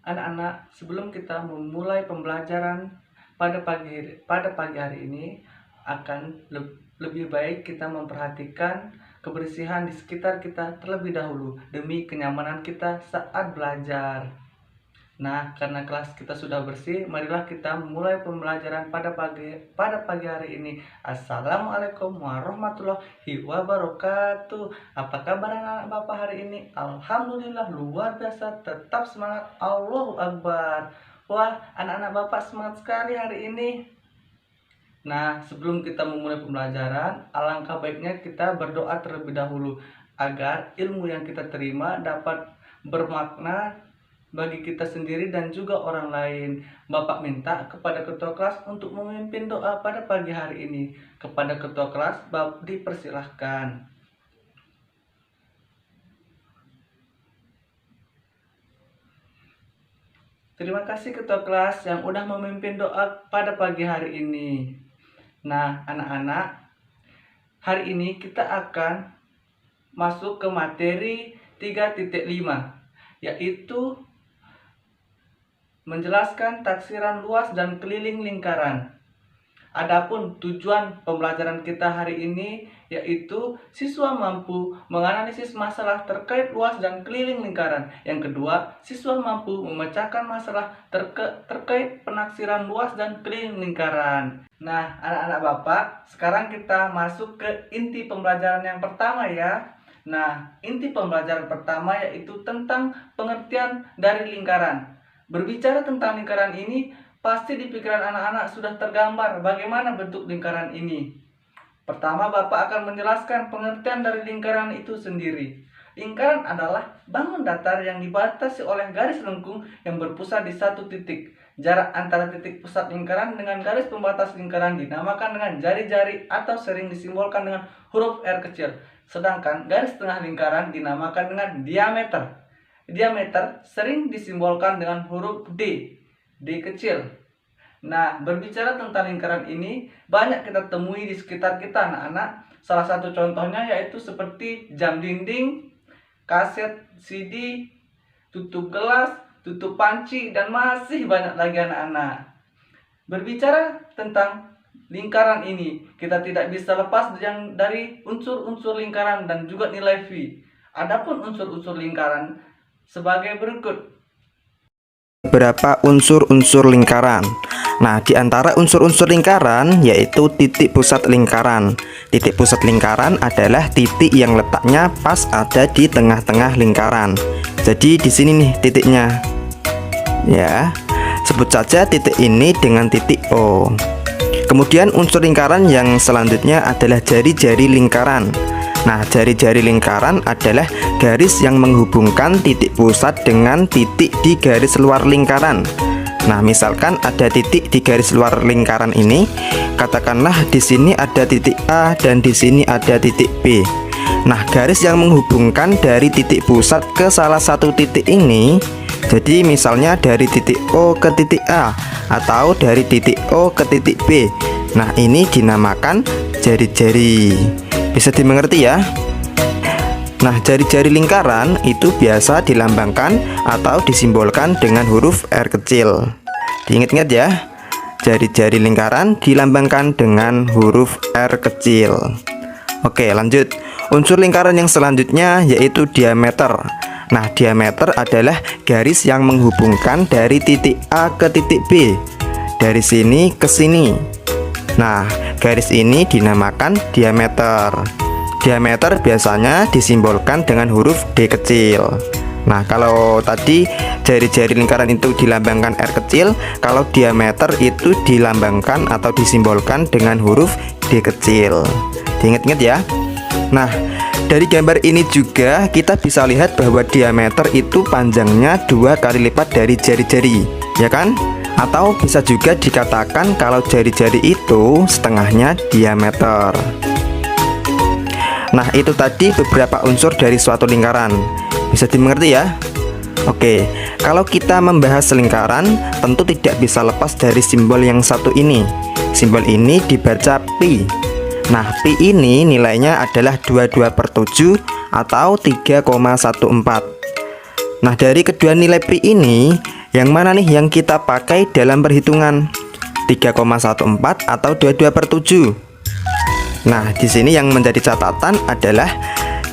Anak-anak, sebelum kita memulai pembelajaran pada pagi hari ini, akan lebih baik kita memperhatikan kebersihan di sekitar kita terlebih dahulu demi kenyamanan kita saat belajar. Nah, karena kelas kita sudah bersih, marilah kita memulai pembelajaran pada pagi hari ini. Assalamualaikum warahmatullahi wabarakatuh. Apa kabar anak-anak Bapak hari ini? Alhamdulillah luar biasa, tetap semangat. Allahu Akbar. Wah, anak-anak Bapak semangat sekali hari ini. Nah, sebelum kita memulai pembelajaran, alangkah baiknya kita berdoa terlebih dahulu agar ilmu yang kita terima dapat bermakna bagi kita sendiri dan juga orang lain. Bapak minta kepada ketua kelas untuk memimpin doa pada pagi hari ini. Kepada ketua kelas, Bapak dipersilahkan. Terima kasih ketua kelas yang udah memimpin doa pada pagi hari ini. Nah, anak-anak, hari ini kita akan masuk ke materi 3.5, yaitu menjelaskan taksiran luas dan keliling lingkaran. Adapun tujuan pembelajaran kita hari ini yaitu siswa mampu menganalisis masalah terkait luas dan keliling lingkaran. Yang kedua, siswa mampu memecahkan masalah terkait penaksiran luas dan keliling lingkaran. Nah, anak-anak Bapak, sekarang kita masuk ke inti pembelajaran yang pertama ya. Nah, inti pembelajaran pertama yaitu tentang pengertian dari lingkaran. Berbicara tentang lingkaran ini, pasti di pikiran anak-anak sudah tergambar bagaimana bentuk lingkaran ini. Pertama, Bapak akan menjelaskan pengertian dari lingkaran itu sendiri. Lingkaran adalah bangun datar yang dibatasi oleh garis lengkung yang berpusat di satu titik. Jarak antara titik pusat lingkaran dengan garis pembatas lingkaran dinamakan dengan jari-jari atau sering disimbolkan dengan huruf R kecil. Sedangkan garis tengah lingkaran dinamakan dengan diameter. Diameter sering disimbolkan dengan huruf D kecil. Nah, berbicara tentang lingkaran ini, banyak kita temui di sekitar kita anak-anak. Salah satu contohnya yaitu seperti jam dinding, kaset CD, tutup gelas, tutup panci, dan masih banyak lagi anak-anak. Berbicara tentang lingkaran ini, kita tidak bisa lepas dari unsur-unsur lingkaran dan juga nilai V. Adapun unsur-unsur lingkaran sebagai berikut. Beberapa unsur-unsur lingkaran. Nah, di antara unsur-unsur lingkaran yaitu titik pusat lingkaran. Titik pusat lingkaran adalah titik yang letaknya pas ada di tengah-tengah lingkaran. Jadi di sini nih titiknya. Ya, sebut saja titik ini dengan titik O. Kemudian unsur lingkaran yang selanjutnya adalah jari-jari lingkaran. Nah, jari-jari lingkaran adalah garis yang menghubungkan titik pusat dengan titik di garis luar lingkaran. Nah, misalkan ada titik di garis luar lingkaran ini, katakanlah di sini ada titik A dan di sini ada titik B. Nah, garis yang menghubungkan dari titik pusat ke salah satu titik ini, jadi misalnya dari titik O ke titik A atau dari titik O ke titik B. Nah, ini dinamakan jari-jari. Bisa dimengerti ya? Nah, jari-jari lingkaran itu biasa dilambangkan atau disimbolkan dengan huruf R kecil. Diingat-ingat ya, jari-jari lingkaran dilambangkan dengan huruf R kecil. Oke, lanjut. Unsur lingkaran yang selanjutnya yaitu diameter. Nah, diameter adalah garis yang menghubungkan dari titik A ke titik B, dari sini ke sini. Nah, garis ini dinamakan diameter. Diameter biasanya disimbolkan dengan huruf D kecil. Nah, kalau tadi jari-jari lingkaran itu dilambangkan R kecil, kalau diameter itu dilambangkan atau disimbolkan dengan huruf D kecil. Diingat-ingat ya. Nah, dari gambar ini juga kita bisa lihat bahwa diameter itu panjangnya 2 kali lipat dari jari-jari, ya kan? Atau bisa juga dikatakan kalau jari-jari itu setengahnya diameter. Nah, itu tadi beberapa unsur dari suatu lingkaran. Bisa dimengerti ya? Oke, kalau kita membahas lingkaran, tentu tidak bisa lepas dari simbol yang satu ini. Simbol ini dibaca pi. Nah, pi ini nilainya adalah 22/7 atau 3,14. Nah, dari kedua nilai pi ini Yang mana nih yang kita pakai dalam perhitungan? 3,14 atau 22/7? Nah, di sini yang menjadi catatan adalah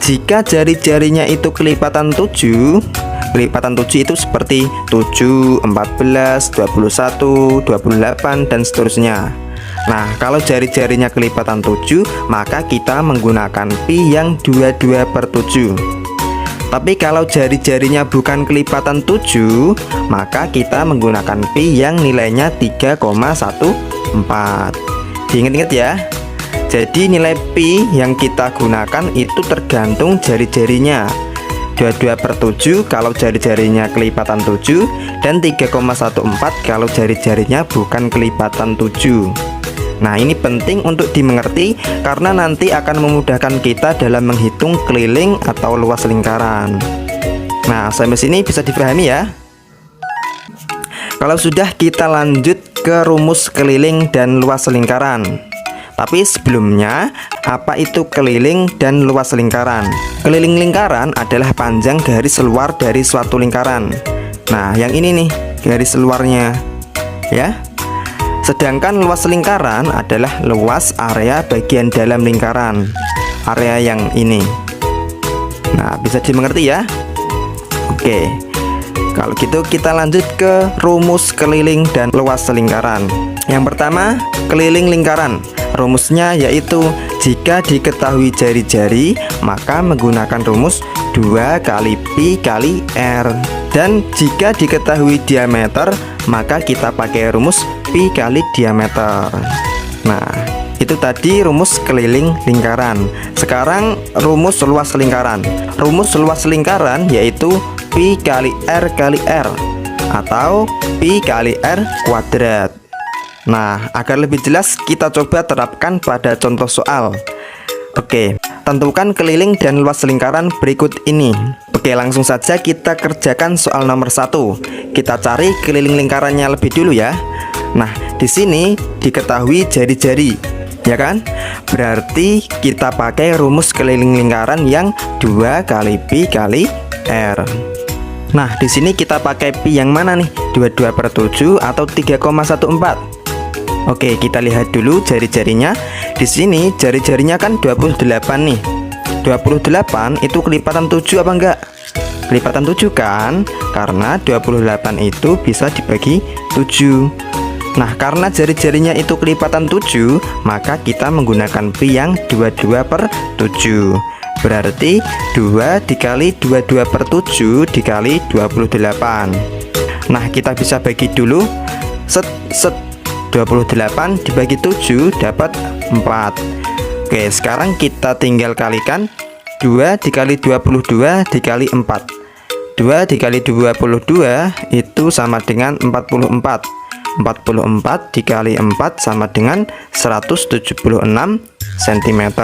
jika jari-jarinya itu kelipatan 7, kelipatan 7 itu seperti 7, 14, 21, 28 dan seterusnya. Nah, kalau jari-jarinya kelipatan 7, maka kita menggunakan pi yang 22/7. Tapi kalau jari-jarinya bukan kelipatan 7, maka kita menggunakan pi yang nilainya 3,14. Diingat-ingat ya. Jadi nilai pi yang kita gunakan itu tergantung jari-jarinya. 22/7 kalau jari-jarinya kelipatan 7 dan 3,14 kalau jari-jarinya bukan kelipatan 7. Nah, ini penting untuk dimengerti karena nanti akan memudahkan kita dalam menghitung keliling atau luas lingkaran. Nah, sampai sini bisa dipahami ya. Kalau sudah, kita lanjut ke rumus keliling dan luas lingkaran. Tapi sebelumnya, apa itu keliling dan luas lingkaran? Keliling lingkaran adalah panjang garis luar dari suatu lingkaran. Nah, yang ini nih garis luarnya ya. Sedangkan luas lingkaran adalah luas area bagian dalam lingkaran, area yang ini. Nah, bisa dimengerti ya. Oke, kalau gitu kita lanjut ke rumus keliling dan luas lingkaran. Yang pertama, keliling lingkaran. Rumusnya yaitu jika diketahui jari-jari, maka menggunakan rumus 2 kali pi kali r. Dan jika diketahui diameter, maka kita pakai rumus pi kali diameter. Nah, itu tadi rumus keliling lingkaran. Sekarang rumus luas lingkaran. Rumus luas lingkaran yaitu pi kali r atau pi kali r kuadrat. Nah, agar lebih jelas kita coba terapkan pada contoh soal. Oke, tentukan keliling dan luas lingkaran berikut ini. Oke, langsung saja kita kerjakan soal nomor 1. Kita cari keliling lingkarannya lebih dulu ya. Nah, di sini diketahui jari-jari, ya kan? Berarti kita pakai rumus keliling lingkaran yang 2 kali pi kali r. Nah, di sini kita pakai pi yang mana nih? 22/7 atau 3,14? Oke, kita lihat dulu jari-jarinya. Di sini jari-jarinya kan 28 nih. 28 itu kelipatan 7 apa enggak? Kelipatan 7 kan? Karena 28 itu bisa dibagi 7. Nah, karena jari-jarinya itu kelipatan 7, maka kita menggunakan pi yang 22/7. Berarti 2 dikali 22/7 dikali 28. Nah, kita bisa bagi dulu. 28 dibagi 7 dapat 4. Oke, sekarang kita tinggal kalikan. 2 dikali 22 dikali 4. 2 dikali 22 itu sama dengan 44. 44 dikali 4 sama dengan 176 cm.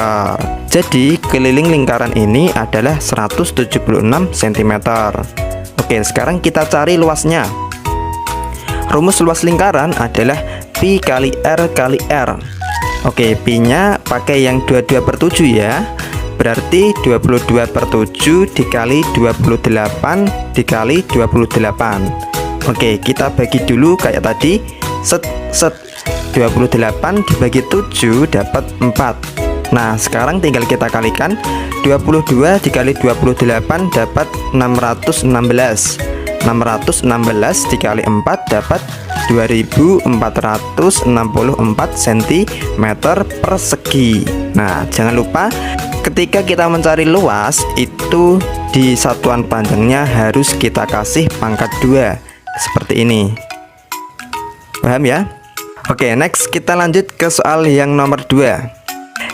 Jadi keliling lingkaran ini adalah 176 cm. Oke, sekarang kita cari luasnya. Rumus luas lingkaran adalah pi kali r kali r. Oke, pi nya pakai yang 22/7 ya. Berarti 22/7 dikali 28 dikali 28. Oke, kita bagi dulu kayak tadi. 28 dibagi 7 dapat 4. Nah, sekarang tinggal kita kalikan. 22 dikali 28 dapat 616. 616 dikali 4 dapat 2464 cm persegi. Nah, jangan lupa ketika kita mencari luas itu di satuan panjangnya harus kita kasih pangkat 2 seperti ini. Paham ya? Oke, next kita lanjut ke soal yang nomor 2.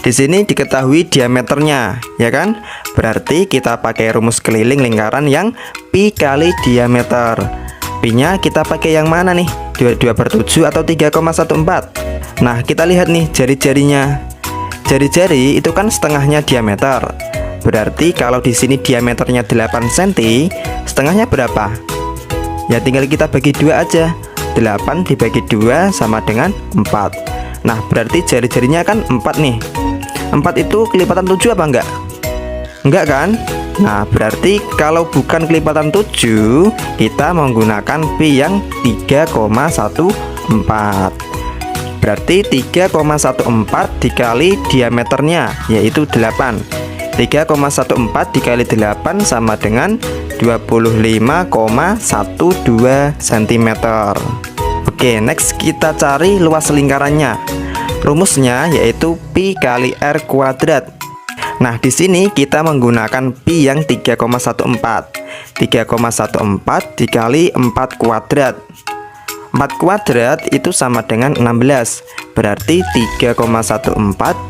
Di sini diketahui diameternya, ya kan? Berarti kita pakai rumus keliling lingkaran yang pi kali diameter. Pi-nya kita pakai yang mana nih? 22/7 atau 3,14? Nah, kita lihat nih jari-jarinya. Jari-jari itu kan setengahnya diameter. Berarti kalau di sini diameternya 8 cm, setengahnya berapa? Ya tinggal kita bagi 2 aja. 8 dibagi 2 sama dengan 4. Nah, berarti jari-jarinya kan 4 nih. 4 itu kelipatan 7 apa enggak? Enggak kan? Nah, berarti kalau bukan kelipatan 7, kita menggunakan Pi yang 3,14. Berarti 3,14 dikali diameternya, yaitu 8. 3,14 dikali 8 sama dengan 25,12 cm. Oke, next kita cari luas lingkarannya. Rumusnya yaitu Pi kali R kuadrat. Nah, di sini kita menggunakan Pi yang 3,14. 3,14 dikali 4 kuadrat. 4 kuadrat itu sama dengan 16. Berarti 3,14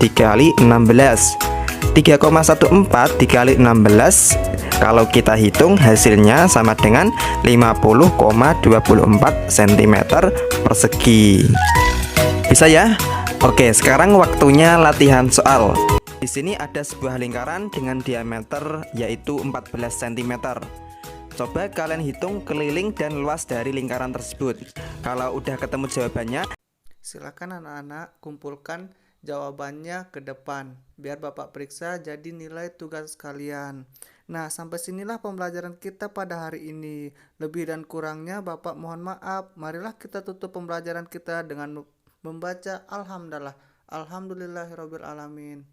dikali 16. 3,14 dikali 16, kalau kita hitung hasilnya sama dengan 50,24 cm persegi. Bisa ya? Oke, sekarang waktunya latihan soal. Di sini ada sebuah lingkaran dengan diameter yaitu 14 cm. Coba kalian hitung keliling dan luas dari lingkaran tersebut. Kalau udah ketemu jawabannya, silakan anak-anak kumpulkan jawabannya ke depan biar Bapak periksa jadi nilai tugas kalian. Nah, sampai sinilah pembelajaran kita pada hari ini. Lebih dan kurangnya Bapak mohon maaf. Marilah kita tutup pembelajaran kita dengan membaca Alhamdulillah. Alhamdulillahirabbil alamin.